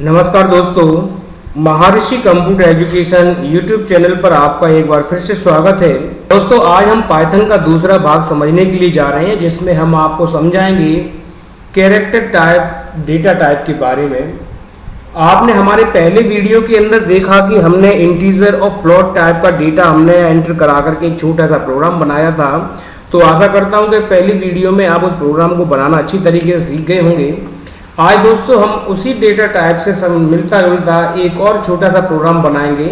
नमस्कार दोस्तों, महर्षि computer education YouTube channel पर आपका एक बार फिर से स्वागत है। दोस्तों, आज हम पाइथन का दूसरा भाग समझने के लिए जा रहे हैं, जिसमें हम आपको समझाएंगे कैरेक्टर टाइप, डेटा टाइप के बारे में। आपने हमारे पहले वीडियो के अंदर देखा कि हमने इंटीजर और फ्लोट टाइप का डेटा हमने एंटर करा करके एक छोटा सा प्रोग्राम बनाया था। तो आशा करता हूं कि पहली वीडियो में आप उस प्रोग्राम को बनाना अच्छी तरीके से सीख गए होंगे। आज दोस्तों हम उसी डेटा टाइप से मिलता जुलता एक और छोटा सा प्रोग्राम बनाएंगे,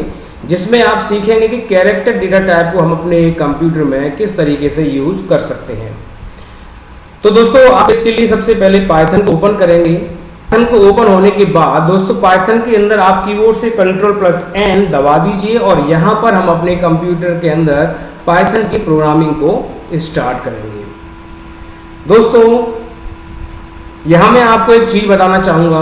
जिसमें आप सीखेंगे कि कैरेक्टर डेटा टाइप को हम अपने कंप्यूटर में किस तरीके से यूज कर सकते हैं। तो दोस्तों, आप इसके लिए सबसे पहले पाइथन को ओपन करेंगे। पाइथन को ओपन होने के बाद दोस्तों, पाइथन के अंदर आप कीबोर्ड से Ctrl+N दबा दीजिए और यहाँ पर हम अपने कंप्यूटर के अंदर पाइथन की प्रोग्रामिंग को स्टार्ट करेंगे। दोस्तों, यहाँ मैं आपको एक चीज़ बताना चाहूँगा।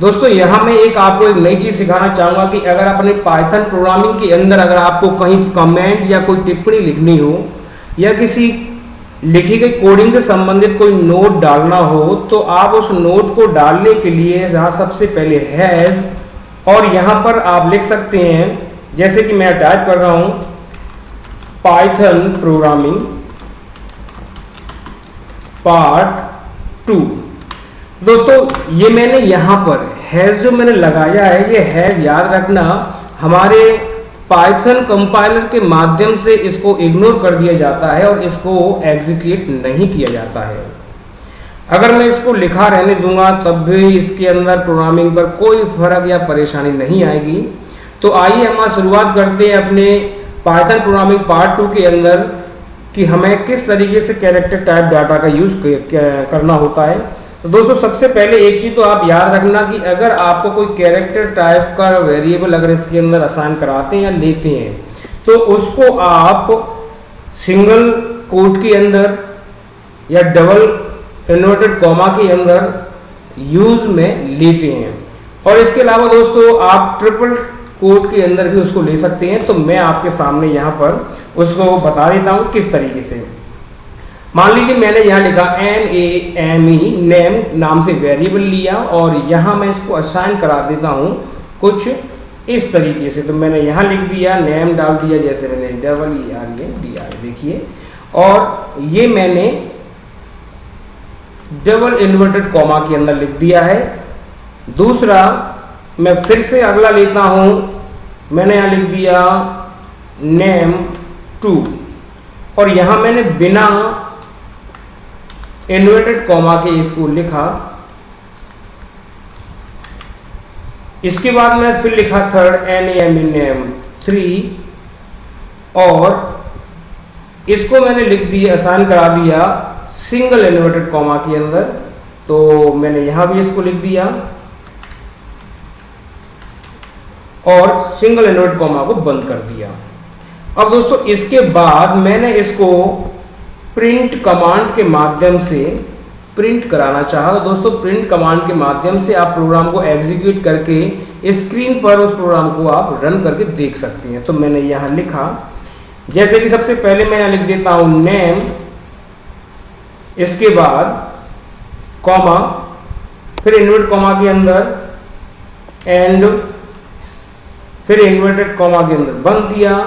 दोस्तों, यहाँ मैं आपको एक नई चीज़ सिखाना चाहूँगा कि अगर अपने पाइथन प्रोग्रामिंग के अंदर अगर आपको कहीं कमेंट या कोई टिप्पणी लिखनी हो या किसी लिखी गई कोडिंग से संबंधित कोई नोट डालना हो, तो आप उस नोट को डालने के लिए यहाँ सबसे पहले हैश और यहाँ पर आप लिख सकते हैं, जैसे कि मैं टाइप कर रहा हूँ पाइथन प्रोग्रामिंग पार्ट 2। दोस्तों, ये मैंने यहाँ पर हैश जो मैंने लगाया है, ये हैश याद रखना, हमारे पाइथन कंपाइलर के माध्यम से इसको इग्नोर कर दिया जाता है और इसको एग्जीक्यूट नहीं किया जाता है। अगर मैं इसको लिखा रहने दूंगा तब भी इसके अंदर प्रोग्रामिंग पर कोई फर्क या परेशानी नहीं आएगी। तो आइए हम शुरुआत करते हैं अपने पाइथन प्रोग्रामिंग पार्ट 2 के अंदर कि हमें किस तरीके से कैरेक्टर टाइप डाटा का यूज करना होता है। तो दोस्तों, सबसे पहले एक चीज तो आप याद रखना कि अगर आपको कोई कैरेक्टर टाइप का वेरिएबल अगर इसके अंदर असाइन कराते हैं या लेते हैं, तो उसको आप सिंगल कोट के अंदर या डबल इन्वर्टेड कॉमा के अंदर यूज में लेते हैं। और इसके अलावा दोस्तों, आप ट्रिपल कोड के अंदर भी उसको ले सकते हैं। तो मैं आपके सामने यहाँ पर उसको बता देता हूँ किस तरीके से। मान लीजिए मैंने यहाँ लिखा NAME नेम नाम से वेरिएबल लिया और यहाँ मैं इसको असाइन करा देता हूँ कुछ इस तरीके से। तो मैंने यहाँ लिख दिया, नेम डाल दिया, जैसे मैंने DER देखिए, और ये मैंने डबल इन्वर्टेड कॉमा के अंदर लिख दिया है। दूसरा, मैं फिर से अगला लेता हूं, मैंने यहां लिख दिया name2 और यहां मैंने बिना इन्वर्टेड कॉमा के इसको लिखा। इसके बाद मैं फिर लिखा थर्ड NAME name3 और इसको मैंने लिख दिया, आसान करा दिया सिंगल इन्वर्टेड कॉमा के अंदर। तो मैंने यहां भी इसको लिख दिया और सिंगल इन्वर्टेड कॉमा को बंद कर दिया। अब दोस्तों, इसके बाद मैंने इसको प्रिंट कमांड के माध्यम से प्रिंट कराना चाहा। दोस्तों, प्रिंट कमांड के माध्यम से आप प्रोग्राम को एग्जीक्यूट करके स्क्रीन पर उस प्रोग्राम को आप रन करके देख सकते हैं। तो मैंने यहाँ लिखा, जैसे कि सबसे पहले मैं यहाँ लिख देता हूँ नेम, इसके बाद कॉमा, फिर इन्वर्टेड कॉमा के अंदर एंड, फिर इन्वर्टेड कॉमा के अंदर बंद दिया,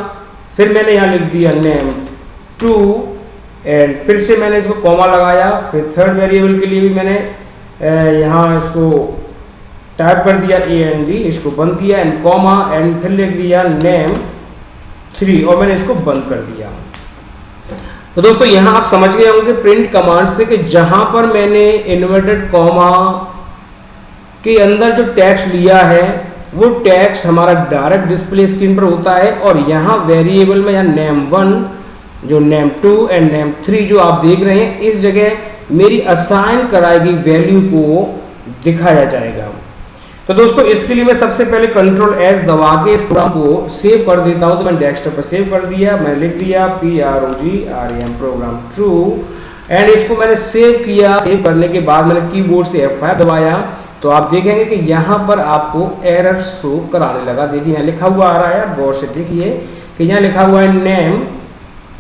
फिर मैंने यहाँ लिख दिया name2 एंड फिर से मैंने इसको कॉमा लगाया। फिर थर्ड वेरिएबल के लिए भी मैंने यहाँ इसको टाइप कर दिया AND, इसको बंद किया एंड कॉमा एंड फिर लिख दिया name3 और मैंने इसको बंद कर दिया। तो दोस्तों, यहाँ आप समझ गए होंगे प्रिंट कमांड से कि जहां पर मैंने इन्वर्टेड कॉमा के अंदर जो टेक्स्ट लिया है वो टेक्स्ट हमारा डायरेक्ट डिस्प्ले स्क्रीन पर होता है और यहाँ वेरिएबल में यहाँ name1 जो name2 एंड name3 जो आप देख रहे हैं, इस जगह मेरी असाइन कराई गई वैल्यू को दिखाया जाएगा। तो दोस्तों, इसके लिए मैं सबसे पहले Ctrl+S दबा के इस प्रोग्राम को सेव कर देता हूं। तो मैंने डेस्कटॉप पर सेव कर दिया, मैंने लिख दिया PROGRAM प्रोग्राम ट्रू एंड इसको मैंने सेव किया। सेव करने के बाद मैंने कीबोर्ड से F5 दबाया, तो आप देखेंगे कि यहाँ पर आपको एरर शो कराने लगा। देखिए यहाँ लिखा हुआ आ रहा है, आप गौर से देखिए कि यहाँ लिखा हुआ है नेम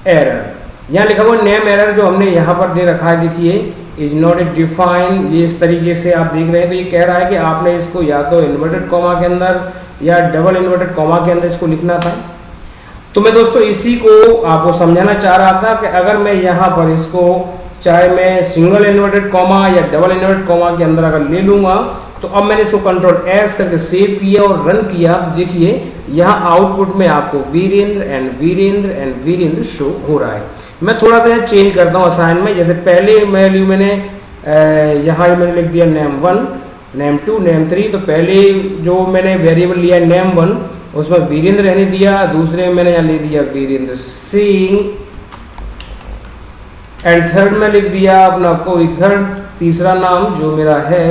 एरर, यहाँ लिखा हुआ नेम एरर जो हमने यहाँ पर दे रखा है। देखिए इज नॉट डिफाइन, ये इस तरीके से आप देख रहे हैं। तो ये कह रहा है कि आपने इसको या तो इन्वर्टेड कॉमा के अंदर या डबल इन्वर्टेड कॉमा के अंदर इसको लिखना था। तो मैं दोस्तों इसी को आपको समझाना चाह रहा था कि अगर मैं यहाँ पर इसको चाहे मैं सिंगल इन्वर्टेड कॉमा या डबल इन्वर्टेड कॉमा के अंदर अगर ले लूँगा, तो अब मैंने इसको कंट्रोल एस करके सेव किया और रन किया, तो देखिए यहाँ आउटपुट में आपको Virendra and Virendra and Virendra show हो रहा है। मैं थोड़ा सा चेंज करता हूँ असाइन में। जैसे पहले वैल्यू मैंने यहाँ मैंने लिख दिया नेम 1, नेम 2, नेम 3। तो पहले जो मैंने वेरिएबल लिया नेम 1 उसमें वीरेंद्र रहने दिया, दूसरे में मैंने यहाँ ले दिया वीरेंद्र सिंह, एंड थर्ड में लिख दिया अपना कोई थर्ड तीसरा नाम जो मेरा है।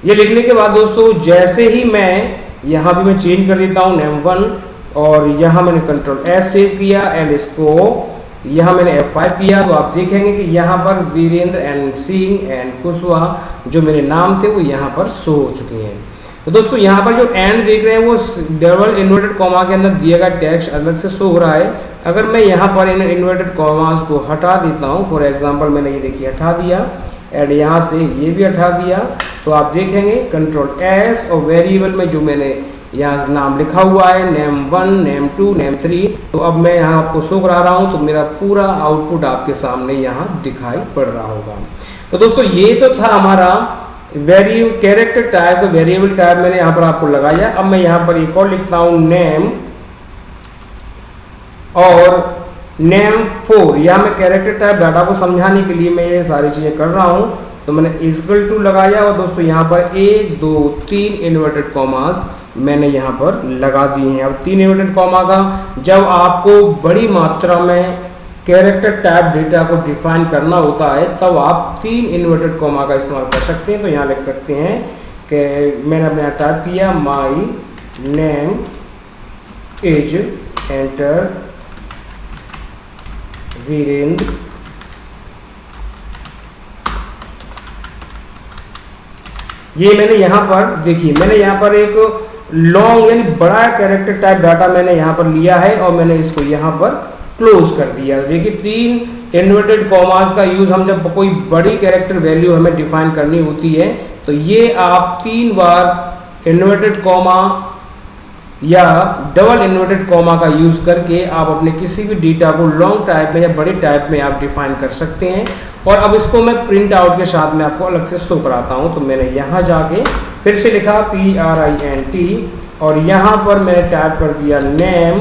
ये लिखने के बाद दोस्तों जैसे ही मैं यहाँ भी मैं चेंज कर देता हूँ नेम 1, और यहाँ मैंने कंट्रोल एस सेव किया एंड इसको यहाँ मैंने F5 किया, तो आप देखेंगे कि यहाँ पर वीरेंद्र एंड सिंह एंड कुशवाहा जो मेरे नाम थे वो यहाँ पर शो हो चुके हैं। तो दोस्तों यहाँ पर जो एंड देख रहे हैं वो डबल इन्वर्टेड कॉमा के अंदर दिया गया टेक्स्ट अलग से शो हो रहा है। अगर मैं यहाँ पर इन इन्वर्टेड कॉमास को हटा देता हूँ, फॉर एग्जांपल मैंने ये देखिए हटा दिया एंड यहाँ से ये भी हटा दिया, तो आप देखेंगे कंट्रोल एस और वेरिएबल में जो मैंने यहाँ नाम लिखा हुआ है नेम 1, नेम 2, नेम 3, तो अब मैं यहाँ आपको शो करा रहा हूँ तो मेरा पूरा आउटपुट आपके सामने यहाँ दिखाई पड़ रहा होगा। तो दोस्तों ये तो था हमारा वेरिएबल कैरेक्टर टाइप का वेरिएबल टाइप मैंने यहाँ पर आपको लगाया। अब मैं यहाँ पर एक और लिखता हूँ नेम और नेम 4। यहाँ मैं कैरेक्टर टाइप डाटा को समझाने के लिए मैं ये सारी चीज़ें कर रहा हूँ। तो मैंने इक्वल टू लगाया और दोस्तों यहाँ पर 1, 2, 3 इन्वर्टेड कॉमास मैंने यहाँ पर लगा दिए हैं। अब 3 इन्वर्टेड कॉमा का जब आपको बड़ी मात्रा में कैरेक्टर टाइप डेटा को डिफाइन करना होता है तब आप 3 इन्वर्टेड कॉमा का इस्तेमाल कर सकते हैं। तो यहाँ लिख सकते हैं कि मैंने अपने यहाँ टाइप किया my name is enter Virendra, ये मैंने यहाँ पर देखिए मैंने यहाँ पर एक लॉन्ग यानी बड़ा कैरेक्टर टाइप डाटा मैंने यहाँ पर लिया है और मैंने इसको यहाँ पर क्लोज कर दिया। देखिए 3 इन्वर्टेड कॉमास का यूज हम जब कोई बड़ी कैरेक्टर वैल्यू हमें डिफाइन करनी होती है तो ये आप 3 बार इन्वर्टेड कॉमा या डबल इन्वर्टेड कॉमा का यूज करके आप अपने किसी भी डेटा को लॉन्ग टाइप में या बड़े टाइप में आप डिफाइन कर सकते हैं। और अब इसको मैं प्रिंट आउट के साथ में आपको अलग से शो कराता हूं। तो मैंने यहाँ जाके फिर से लिखा PRINT और यहाँ पर मैंने टाइप कर दिया नेम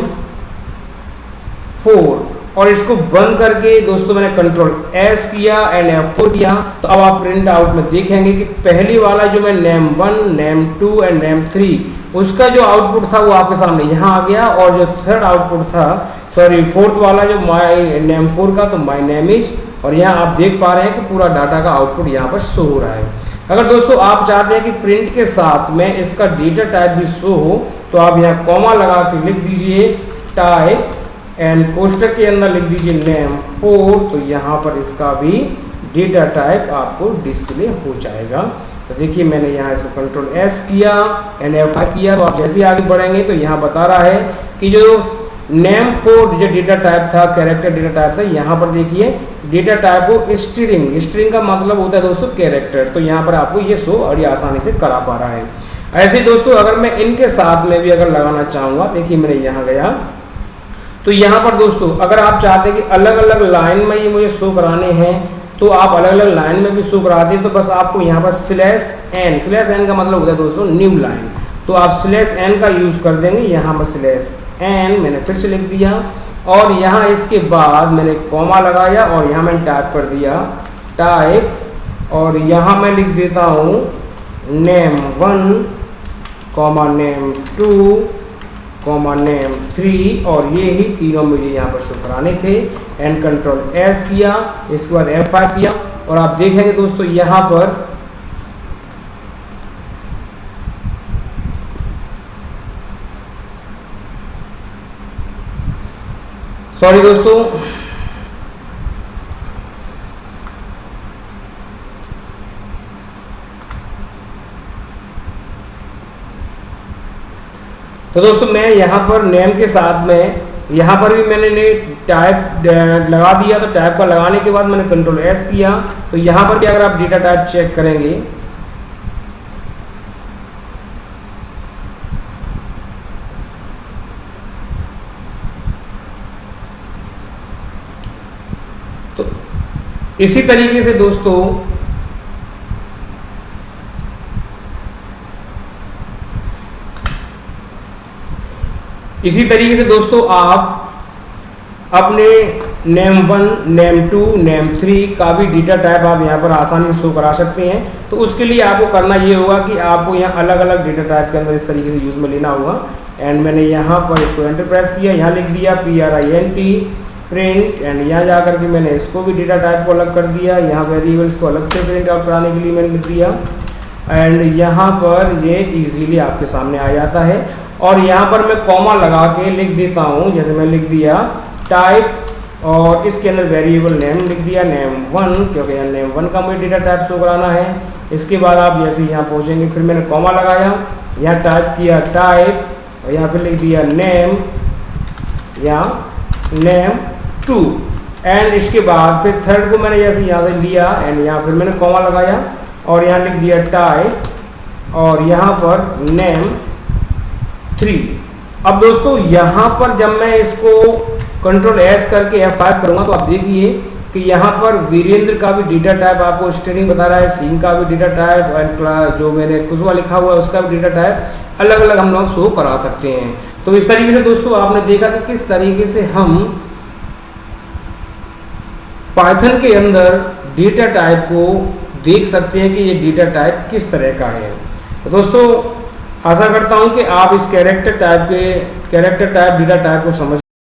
4 और इसको बंद करके दोस्तों मैंने कंट्रोल एस किया एंड F4 किया। तो अब आप प्रिंट आउट में देखेंगे कि पहली वाला जो मैं नेम 1, नेम 2 एंड नेम 3 उसका जो आउटपुट था वो आपके सामने यहाँ आ गया, और जो थर्ड आउटपुट था फोर्थ वाला जो माई नेम 4 का, तो माई नेम इज, और यहाँ आप देख पा रहे हैं कि पूरा डाटा का आउटपुट यहाँ पर शो हो रहा है। अगर दोस्तों आप चाहते हैं कि प्रिंट के साथ में इसका डेटा टाइप भी शो हो तो आप यहाँ कॉमा लगा के लिख दीजिए टाइप एंड कोष्टक के अंदर लिख दीजिए नेम 4, तो यहाँ पर इसका भी डेटा टाइप आपको डिस्प्ले हो जाएगा। तो देखिए मैंने यहाँ इसको कंट्रोल एस किया एंड F5 किया। तो आप जैसे ही आगे बढ़ेंगे तो यहाँ बता रहा है कि जो नेम 4 जो डेटा टाइप था कैरेक्टर डेटा टाइप था, यहाँ पर देखिए डेटा टाइप को स्ट्रिंग, स्ट्रिंग का मतलब होता है दोस्तों कैरेक्टर, तो यहाँ पर आपको ये शो बड़ी आसानी से करा पा रहा है। ऐसे दोस्तों अगर मैं इनके साथ में भी अगर लगाना चाहूँगा, देखिए मैंने यहाँ गया तो यहाँ पर दोस्तों अगर आप चाहते हैं कि अलग अलग लाइन में ये मुझे शो कराने हैं तो आप अलग अलग लाइन में भी शो करा दें। तो बस आपको यहाँ पर /n का मतलब होता है दोस्तों न्यू लाइन, तो आप /n का यूज़ कर देंगे। यहाँ पर /n मैंने फिर से लिख दिया और यहाँ इसके बाद मैंने कॉमा लगाया और यहाँ मैंने टाइप कर दिया टाइप, और यहाँ मैं लिख देता हूँ नेम 1, नेम 2, नेम 3, और ये ही तीनों मुझे यहाँ पर शो कराने थे। एंड कंट्रोल एस किया, इसके बाद F5 किया, और आप देखेंगे दोस्तों यहाँ पर सॉरी दोस्तों तो दोस्तों मैं यहाँ पर नेम के साथ में यहाँ पर भी मैंने टाइप लगा दिया, तो टाइप का लगाने के बाद मैंने कंट्रोल एस किया, तो यहाँ पर भी अगर आप डेटा टाइप चेक करेंगे तो इसी तरीके से दोस्तों आप अपने नेम 1, नेम 2, नेम 3 का भी डेटा टाइप आप यहाँ पर आसानी से शो करा सकते हैं। तो उसके लिए आपको करना ये होगा कि आपको यहाँ अलग अलग डेटा टाइप के अंदर इस तरीके से यूज़ में लेना होगा। एंड मैंने यहाँ पर इसको एंटर प्रेस किया, यहाँ लिख दिया print प्रिंट, एंड यहाँ जा करके मैंने इसको भी डेटा टाइप को अलग कर दिया। यहाँ वेरिएबल्स को अलग से प्रिंट आउट कराने के लिए मैंने लिख दिया, एंड यहाँ पर ये इजीली आपके सामने आ जाता है। और यहाँ पर मैं कॉमा लगा के लिख देता हूँ, जैसे मैं लिख दिया टाइप और इसके अंदर वेरिएबल नेम लिख दिया नेम 1, क्योंकि यहाँ नेम 1 का मुझे डेटा टाइप शो कराना है। इसके बाद आप जैसे यहाँ पहुँचेंगे, फिर मैंने कॉमा लगाया, यहाँ टाइप किया टाइप और यहाँ फिर लिख दिया नेम या नेम 2, एंड इसके बाद फिर थर्ड को मैंने जैसे यहाँ से लिया एंड यहाँ फिर मैंने कॉमा लगाया और यहाँ लिख दिया टाइप और यहाँ पर नेम 3। अब दोस्तों यहाँ पर जब मैं इसको कंट्रोल एस करके F5 करूँगा तो आप देखिए कि यहाँ पर वीरेंद्र का भी डेटा टाइप आपको स्ट्रिंग बता रहा है, सिंह का भी डेटा टाइप, एंड जो मैंने कुशवा लिखा हुआ है उसका भी डेटा टाइप अलग अलग हम लोग शो करा सकते हैं। तो इस तरीके से दोस्तों आपने देखा कि किस तरीके से हम पाइथन के अंदर डेटा टाइप को देख सकते हैं कि ये डेटा टाइप किस तरह का है। तो दोस्तों आशा करता हूं कि आप इस कैरेक्टर टाइप डेटा टाइप को समझ